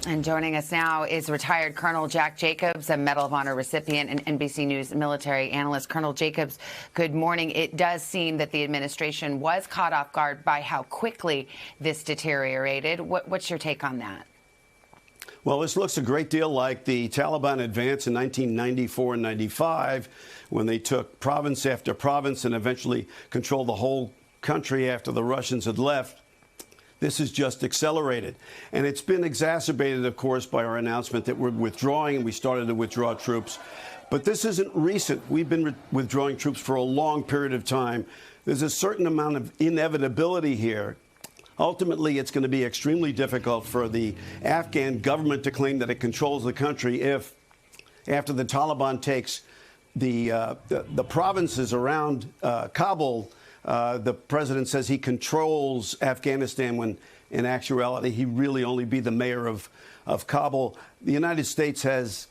And joining us now is retired Colonel Jack Jacobs, a Medal of Honor recipient and NBC News military analyst. Colonel Jacobs, good morning. It does seem that the administration was caught off guard by how quickly this deteriorated. What's your take on that? Well, this looks a great deal like the Taliban advance in 1994 and 95, when they took province after province and eventually controlled the whole country after the Russians had left. This is just accelerated. And it's been exacerbated, of course, by our announcement that we're withdrawing, and we started to withdraw troops. But this isn't recent. We've been withdrawing troops for a long period of time. There's a certain amount of inevitability here. Ultimately, it's going to be extremely difficult for the Afghan government to claim that it controls the country if, after the Taliban takes the provinces around Kabul, the president says he controls Afghanistan when, in actuality, he really only be the mayor of Kabul. The United States has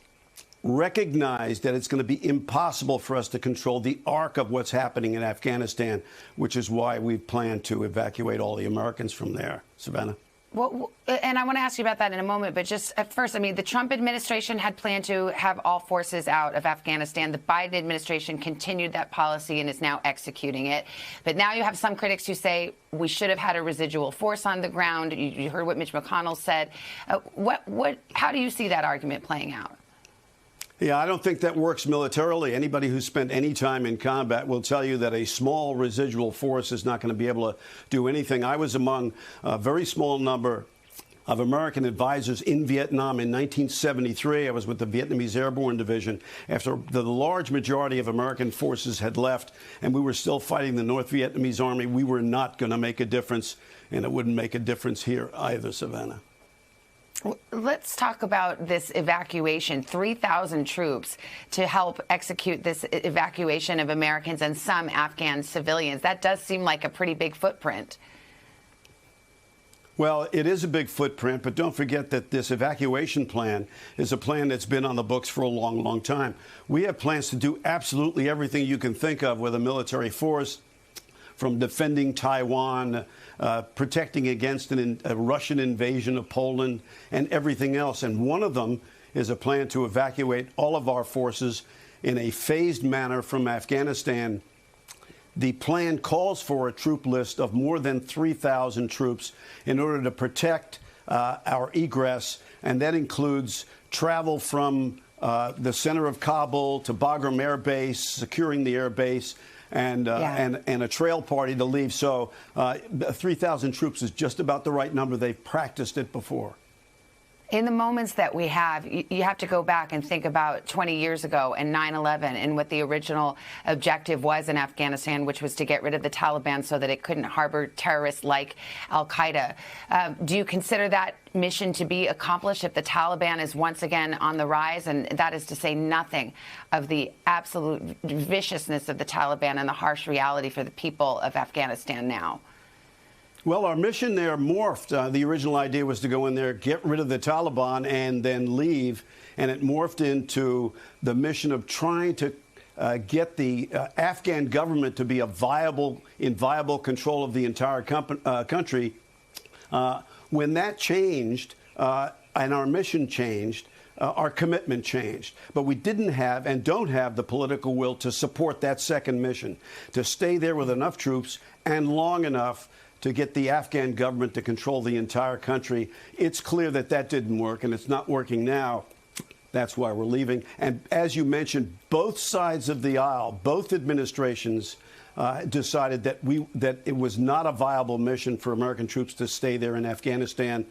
recognized that it's going to be impossible for us to control the arc of what's happening in Afghanistan, which is why we've planned to evacuate all the Americans from there. Savannah? Well, and I want to ask you about that in a moment, but just at first, I mean, the Trump administration had planned to have all forces out of Afghanistan. The Biden administration continued that policy and is now executing it. But now you have some critics who say we should have had a residual force on the ground. You heard what Mitch McConnell said. How do you see that argument playing out? Yeah, I don't think that works militarily. Anybody who's spent any time in combat will tell you that a small residual force is not going to be able to do anything. I was among a very small number of American advisors in Vietnam in 1973. I was with the Vietnamese Airborne Division after the large majority of American forces had left, and we were still fighting the North Vietnamese Army. We were not going to make a difference, and it wouldn't make a difference here either, Savannah. Let's talk about this evacuation, 3,000 troops to help execute this evacuation of Americans and some Afghan civilians. That does seem like a pretty big footprint. Well, it is a big footprint, but don't forget that this evacuation plan is a plan that's been on the books for a long, long time. We have plans to do absolutely everything you can think of with a military force, from defending Taiwan, protecting against a Russian invasion of Poland, and everything else. And one of them is a plan to evacuate all of our forces in a phased manner from Afghanistan. The plan calls for a troop list of more than 3,000 troops in order to protect our egress, and that includes travel from the center of Kabul to Bagram Air Base, securing the air base, and a trail party to leave. So 3,000 troops is just about the right number. They've practiced it before. In the moments that we have, you have to go back and think about 20 years ago and 9/11 and what the original objective was in Afghanistan, which was to get rid of the Taliban so that it couldn't harbor terrorists like al-Qaeda. Do you consider that mission to be accomplished if the Taliban is once again on the rise? And that is to say nothing of the absolute viciousness of the Taliban and the harsh reality for the people of Afghanistan now. Well, our mission there morphed. The original idea was to go in there, get rid of the Taliban, and then leave. And it morphed into the mission of trying to get the Afghan government to be in viable control of the entire country. When that changed and our mission changed, our commitment changed. But we didn't have and don't have the political will to support that second mission, to stay there with enough troops and long enough to get the Afghan government to control the entire country. It's clear that that didn't work, and it's not working now. That's why we're leaving. And as you mentioned, both sides of the aisle, both administrations decided that it was not a viable mission for American troops to stay there in Afghanistan,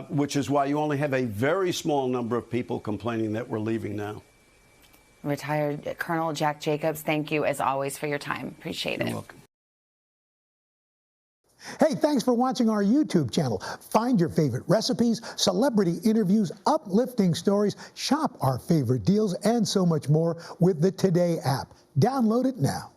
which is why you only have a very small number of people complaining that we're leaving now. Retired Colonel Jack Jacobs, thank you, as always, for your time. Appreciate it. You're welcome. Hey, thanks for watching our YouTube channel. Find your favorite recipes, celebrity interviews, uplifting stories, shop our favorite deals, and so much more with the Today app. Download it now.